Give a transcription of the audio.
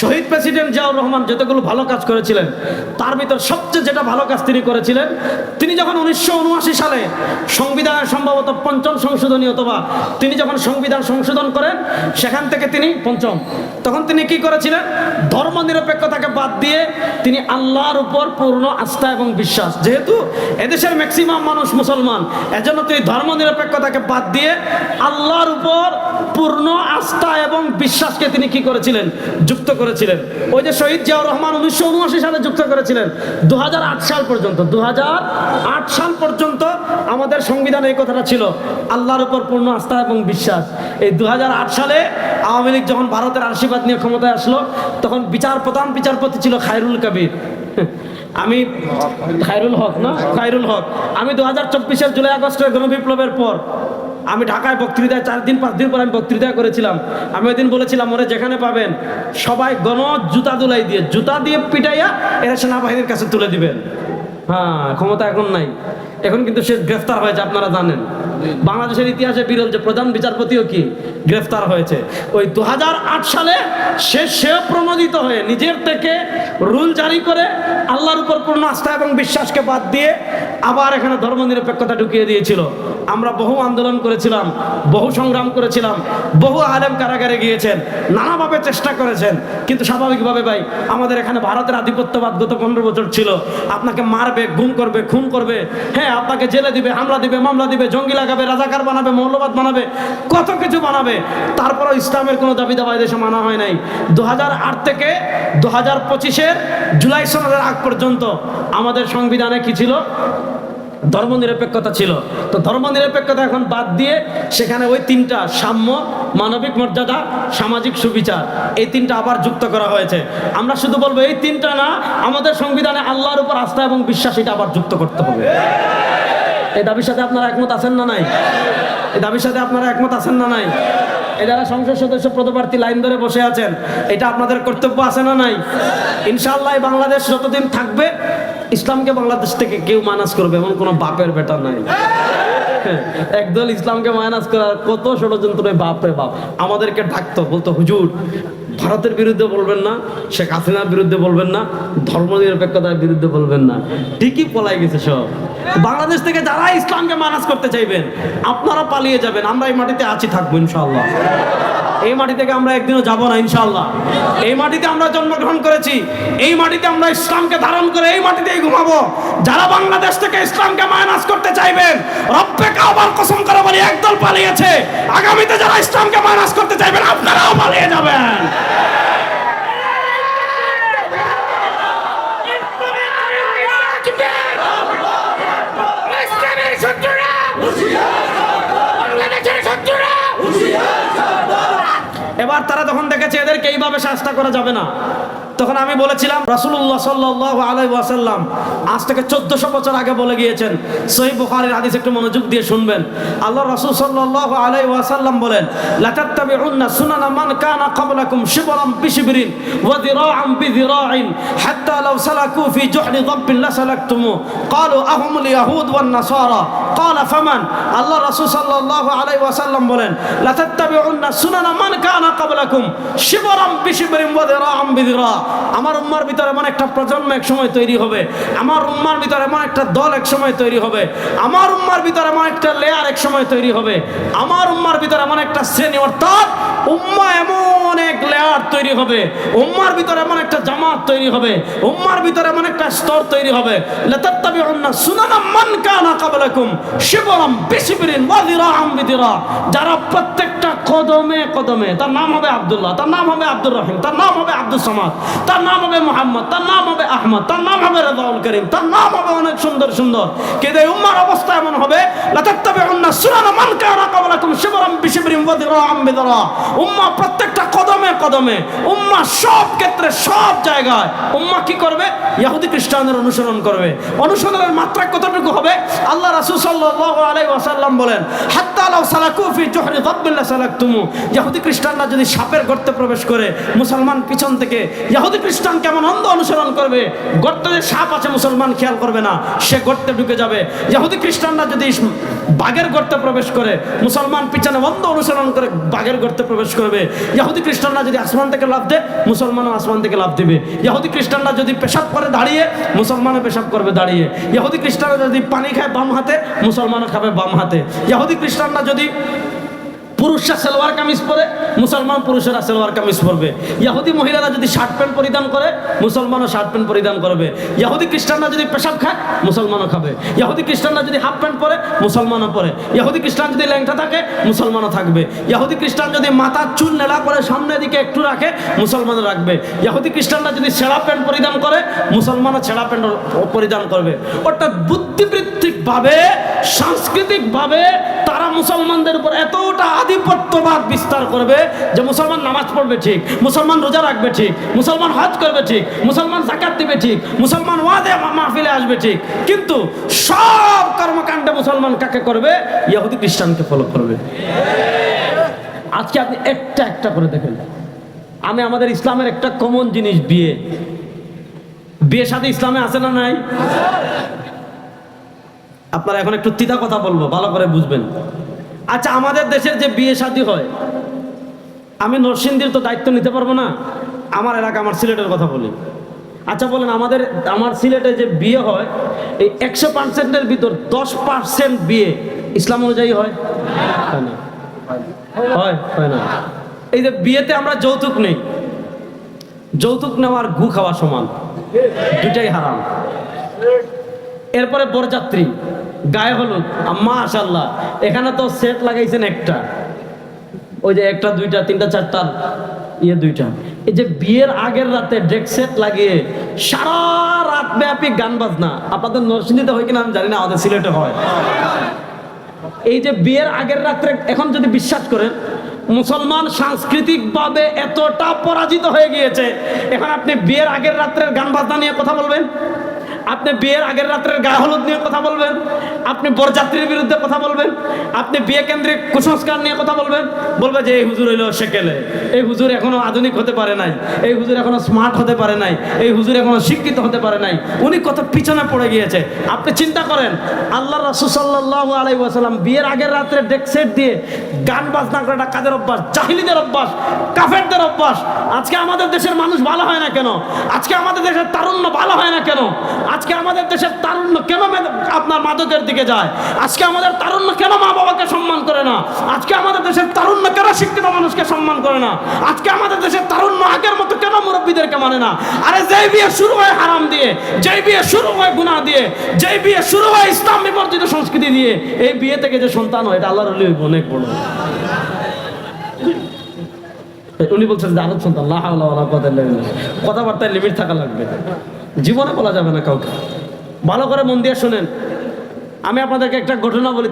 শহীদ president Ziaur Rahman যতগুলো ভালো কাজ করেছিলেন তার ভিতর সবচেয়ে যেটা ভালো কাজ তিনি করেছিলেন, তিনি যখন 1979 সালে সংবিধানের সম্ভবত পঞ্চম সংশোধনী অথবা তিনি যখন সংবিধান সংশোধন করেন সেখান থেকে তিনি পঞ্চম, তখন তিনি কি করেছিলেন, ধর্মনিরপেক্ষতাকে বাদ দিয়ে তিনি আল্লাহর উপর পূর্ণ আস্থা এবং বিশ্বাস, যেহেতু এদেশের ম্যাক্সিমাম মানুষ মুসলমান, এজন্য তিনি ধর্মনিরপেক্ষতাকে বাদ দিয়ে আল্লাহর উপর পূর্ণ আস্থা এবং বিশ্বাসকে তিনি কি করেছিলেন, যুক্ত করেছিলেন। ওই যে শহীদ জিয়াউর রহমান 1979 সালে যুক্ত করেছিলেন, 2008 সাল পর্যন্ত 2008 সাল পর্যন্ত আমাদের সংবিধানে এই কথাটা ছিল, আল্লাহর উপর পূর্ণ আস্থা এবং বিশ্বাস। এই 2008 সালে আওয়ামী লীগ যখন ভারতের আশীর্বাদ নিয়ে ক্ষমতায় আসলো, তখন প্রধান বিচারপতি ছিল খায়রুল কবির, আমি খায়রুল হক না, খায়রুল হক। আমি 2024-এর জুলাই আগস্টের গণবিপ্লবের পর আমি ঢাকায় বক্তৃতায় 4-5 দিন পর আমি বক্তৃতা করেছিলাম। আমি ওই দিন বলেছিলাম, ওরে যেখানে পাবেন সবাই জুতা দিয়ে পিটাইয়া এরা সেনাবাহিনীর কাছে তুলে দিবেন। হ্যাঁ, ক্ষমতা এখন নাই, এখন কিন্তু সে গ্রেফতার হয়েছে, আপনারা জানেন। বাংলাদেশের ইতিহাসে বিরল যে প্রধান বিচারপতিও কি গ্রেফতার হয়েছে। ওই 2008 সালে সেও প্রণোদিত হয়ে নিজের থেকে রুল জারি করে আল্লাহর উপর পূর্ণ আস্থা এবং বিশ্বাসকে বাদ দিয়ে আবার এখানে ধর্মনিরপেক্ষতা ঢুকিয়ে দিয়েছিল। আমরা বহু আন্দোলন করেছিলাম, বহু সংগ্রাম করেছিলাম, বহু আলেম কারাগারে গিয়েছেন, নানাভাবে চেষ্টা করেছেন, কিন্তু স্বাভাবিকভাবে ভাই আমাদের এখানে ভারতের আধিপত্যবাদ গত 15 বছর ছিল। আপনাকে মারবে, গুম করবে, খুন করবে, হ্যাঁ আপনাকে জেলে দিবে, হামলা দিবে, মামলা দিবে, জঙ্গি লাগাবে, রাজাকার বানাবে, মৌলবাদ বানাবে, কত কিছু বানাবে। তারপরও ইসলামের কোনো দাবি দাবা এদেশে মানা হয় নাই। 2008 থেকে 2025-এর জুলাই সনদের আগ পর্যন্ত আমাদের সংবিধানে কি ছিল, ধর্মনিরপেক্ষতা ছিল। তো ধর্মনিরপেক্ষতা এখন বাদ দিয়ে সেখানে ওই 3টা সাম্য, মানবিক মর্যাদা, সামাজিক সুবিচার, এই 3টা আবার যুক্ত করা হয়েছে। আমরা শুধু বলবো এই 3টা না, আমাদের সংবিধানে আল্লাহর উপর আস্থা এবং বিশ্বাস এটা আবার যুক্ত করতে হবে। এই দাবির সাথে আপনারা একমত আছেন না নাই? এই দাবির সাথে আপনারা একমত আছেন না নাই? এই যারা সংসদ সদস্য পদপ্রার্থী লাইন ধরে বসে আছেন, এটা আপনাদের কর্তব্য আছে না নাই? ইনশাআল্লাহ বাংলাদেশ যতদিন থাকবে ইসলামকে বাংলাদেশ থেকে কেউ মাইনাস করবে এমন কোনো বাপের বেটা নাই। একদল ইসলামকে মাইনাস করার কত ষড়যন্ত্র, বাপরে বাপ। আমাদেরকে ডাকতো, বলতো হুজুর ভারতের বিরুদ্ধে বলবেন না, শেখ হাসিনার বিরুদ্ধে বলবেন না, ধর্মনিরপেক্ষতার বিরুদ্ধে বলবেন না। ঠিকই পলাই গেছে সব। বাংলাদেশ থেকে যারা ইসলামকে মাইনাস করতে চাইবেন আপনারা পালিয়ে যাবেন, আমরা এই মাটিতে আছি, থাকবো ইনশাআল্লাহ। এই মাটি থেকে আমরা একদিনও যাব না ইনশাআল্লাহ। এই মাটিতে আমরা জন্মগ্রহণ করেছি, এই মাটিতে আমরা ইসলামকে ধারণ করে এই মাটিতেই ঘুমাবো। যারা বাংলাদেশ থেকে ইসলামকে মাইনাস করতে চাইবেন, রব্বে কাবার কসম করে বলি, একদল পালিয়েছে। আগামীতে যারা ইসলামকে মাইনাস করতে চাইবেন আপনারাও পালিয়ে যাবেন। এবার তারা তখন দেখেছে এদেরকে এইভাবে শাস্তি করা যাবে না, তখন আমি বলেছিলাম রাসূলুল্লাহ সাল্লাল্লাহু আলাইহি ওয়াসাল্লাম আজ থেকে 1400 বছর আগে বলে গিয়েছেন। সহিহ বুখারীর হাদিস, একটু মনোযোগ দিয়ে শুনবেন। আল্লাহ রাসূল সাল্লাল্লাহু আলাইহি ওয়াসাল্লাম বলেন, লা তাত্তাবিউন্না সুনানা মান কানা ক্বাবলাকুম শিবরান বিশিবরিন ওয়া যিরাআন বিযিরাইন হাত্তা লাউ সালাকু ফি জুহরি যাব্বিন লাসালাকতুমু ক্বালু আহুমুল ইয়াহুদ ওয়ান নাসারা ক্বালা ফামান। আল্লাহ রাসূল সাল্লাল্লাহু আলাইহি ওয়াসাল্লাম বলেন, লা তাত্তাবিউন্না সুনানা মান কানা ক্বাবলাকুম শিবরান বিশিবরিন ওয়া যিরাআন বিযিরা। আমার উম্মার ভিতরে এমন একটা প্রজন্ম এক সময় তৈরি হবে, আমার উম্মার ভিতরে এমন একটা দল এক সময় তৈরি হবে, আমার উম্মার ভিতরে এমন একটা লেয়ার এক সময় তৈরি হবে, আমার উম্মার ভিতরে এমন একটা শ্রেণী, অর্থাৎ উম্মা এমন এক লেয়ার তৈরি হবে, উম্মার ভিতরে এমন একটা জামাত তৈরি হবে, উম্মার ভিতরে এমন একটা স্তর তৈরি হবে, লাতাত্তাবিউন্না সুনানা মান কানা ক্বাবলাকুম শিবরান বিশিবরিন ওয়া যিরাআন বিযিরা। যারা প্রত্যেকটা কদমে কদমে, তার নাম হবে আব্দুল্লাহ, তার নাম হবে আব্দুর রহিম, তার নাম হবে আব্দুস সামাদ, তার নাম হবে মুহাম্মদ, তার নাম হবে আহমদ, তার নাম হবে রেজাউল করিম, তার নাম হবে অনেক সুন্দর সুন্দর। কিন্তু এই উম্মার অবস্থা এমন হবে, লাতাত্তাবিউন্না সুনানা মান কানা ক্বাবলাকুম শিবরান বিশিবরিন ওয়া যিরাআন বিযিরা। উম্মাহ প্রত্যেকটা কদমে কদমে, উম্মাহ সব ক্ষেত্রে সব জায়গায় উম্মাহ কি করবে? ইহুদি খ্রিস্টানদের অনুসরণ করবে। অনুসরণের মাত্রা কতটুকু হবে? আল্লাহ রাসূল সাল্লাল্লাহু আলাইহি ওয়াসাল্লাম বলেন, হাত্তা লাউ সালাকু ফি জুহরি যাব্বিন লাসালাকতুমু। ইহুদি খ্রিস্টানরা যদি সাপের গর্তে প্রবেশ করে, মুসলমান পিছন থেকে ইহুদি খ্রিস্টান কেমন অন্ধ অনুসরণ করবে, গর্তে যে সাপ আছে মুসলমান খেয়াল করবে না, সে গর্তে ঢুকে যাবে। ইহুদি খ্রিস্টানরা যদি বাঘের গর্তে প্রবেশ করে, মুসলমান পিছনে অন্ধ অনুসরণ করে বাঘের গর্তে প্রবেশ করবে। ইহুদি খ্রিস্টানরা যদি আসমান থেকে লাফ দেয়, মুসলমানও আসমান থেকে লাফ দেবে। ইহুদি খ্রিস্টানরা যদি পেশাব করে দাঁড়িয়ে, মুসলমানও পেশাব করবে দাঁড়িয়ে। ইহুদি খ্রিস্টানরা যদি পানি খায় বাম হাতে, মুসলমানও খাবে বাম হাতে। ইহুদি খ্রিস্টানরা যদি পুরুষরা সালোয়ার কামিজ পরে, মুসলমান পুরুষেরা সালোয়ার কামিজ পরবে। ইহুদি মহিলারা যদি শার্ট প্যান্ট পরিধান করে, মুসলমানও শার্ট প্যান্ট পরিধান করবে। ইহুদি খ্রিস্টানরা যদি পেশাব খায়, মুসলমানও খাবে। ইহুদি খ্রিস্টানরা যদি হাফ প্যান্ট পরে, মুসলমানও পরে। ইহুদি খ্রিস্টান যদি ল্যাংটা থাকে, মুসলমানও থাকবে। ইহুদি খ্রিস্টান যদি মাথার চুল নেড়া করে সামনের দিকে একটু রাখে, মুসলমানও রাখবে। ইহুদি খ্রিস্টানরা যদি ছেঁড়া প্যান্ট পরিধান করে, মুসলমানও ছেঁড়া প্যান্ট পরিধান করবে। অর্থাৎ বুদ্ধিবৃত্তিকভাবে, সাংস্কৃতিকভাবে তারা মুসলমানদের উপর এতটা আধিপত্যবাদ বিস্তার করবে যে মুসলমান নামাজ পড়বে ঠিক, মুসলমান রোজা রাখবে ঠিক, মুসলমান হজ করবে ঠিক, মুসলমান যাকাত দিবে ঠিক, মুসলমান ওয়াদে মাহফিলে আসবে ঠিক, কিন্তু সব কর্মকাণ্ডে মুসলমান কাকে করবে? ইহুদি খ্রিস্টানকে ফলো করবে। আজকে আপনি একটা একটা করে দেখেন। আমি আমাদের ইসলামের একটা কমন জিনিস, বিয়ে। বিয়ের সাথে ইসলামে আছে না নাই? আপনারা এখন একটু তিতা কথা বলবো, ভালো করে বুঝবেন। আচ্ছা, আমাদের দেশের যে বিয়ে শাদী হয়, আমি নরসিংদীর তো দায়িত্ব নিতে পারবো না, আমার এলাকা, আমার সিলেটের কথা বলি। আচ্ছা বলেন, আমার সিলেটে যে বিয়ে হয়, এই 100%-এর ভিতর 10% বিয়ে ইসলাম অনুযায়ী হয়? হয় না? এই যে বিয়েতে আমরা যৌতুক নেই, যৌতুক নেওয়ার গু খাওয়া সমান, দুটাই হারাম। এরপরে বরযাত্রী, গায়ে হলুদ, মাশাআল্লাহ এখানে তো সেট লাগাইছেন একটা, ওই যে একটা, দুইটা, তিনটা, চারটা, দুইটা। এই যে বিয়ের আগের রাতে ডেক সেট লাগিয়ে সারা রাত ব্যাপী গান বাজনা, আপনাদের নরসিংদীতে হয় কিনা আমি জানি না, আমাদের সিলেটে হয়। এই যে বিয়ের আগের রাত্রে, এখন যদি বিশ্বাস করেন, মুসলমান সাংস্কৃতিকভাবে এতটা পরাজিত হয়ে গিয়েছে, এখন আপনি বিয়ের আগের রাত্রের গান বাজনা নিয়ে কথা বলবেন, আপনি বিয়ের আগের রাত্রের গায়ে হলুদ নিয়ে কথা বলবেন, আপনি বরযাত্রীর বিরুদ্ধে কথা বলবেন, আপনি বিয়ে কেন্দ্রিক কুসংস্কার নিয়ে কথা বলবেন, বলবে যে এই হুজুর হইলো সেকেলে, এই হুজুর এখনো আধুনিক হতে পারে নাই, এই হুজুর এখনো স্মার্ট হতে পারে নাই, এই হুজুর এখনো শিক্ষিত হতে পারে নাই, উনি কত পিছনে পড়ে গিয়েছে। আপনি চিন্তা করেন, আল্লাহ রাসূল সাল্লাল্লাহু আলাইহি ওয়াসাল্লাম বিয়ের আগের রাত্রে ডেক সেট দিয়ে গান বাজনা করাটা কাদের অভ্যাস? জাহিলীদের অভ্যাস, কাফেরদের অভ্যাস। আজকে আমাদের দেশের মানুষ ভালো হয় না কেন? আজকে আমাদের দেশের তারুণ্য ভালো হয় না কেন? আজকে আমাদের দেশের তারুণ্য কেন আপনার মাদকের দিকে যায়? আজকে আমাদের তারুণ্য কেন মা বাবাকে সম্মান করে না? আজকে আমাদের দেশের তারুণ্য কেন শিক্ষিত মানুষকে সম্মান করে না? আজকে আমাদের দেশের তারুণ্য আগের মতো কেন মুরব্বীদেরকে মানে না? আরে যেই বিয়ে শুরু হয় হারাম দিয়ে, যেই বিয়ে শুরু হয় গুনাহ দিয়ে, যেই বিয়ে শুরু হয় ইসলাম বিবর্জিত সংস্কৃতি দিয়ে, এই বিয়ে থেকে যে সন্তান হয় এটা আল্লাহর ওলি অনেক বড়। উনি বলছেন যে আরব সন্তান, লা হাওলা ওয়ালা কুওয়াতা ইল্লা বিল্লাহ। কথাবার্তায় লিমিট থাকা লাগবে, জীবনে বলা যাবে না কাউকে। ভালো করে মন দিয়ে শোনেন, আমি আপনাদেরকে একটা ঘটনা বলি।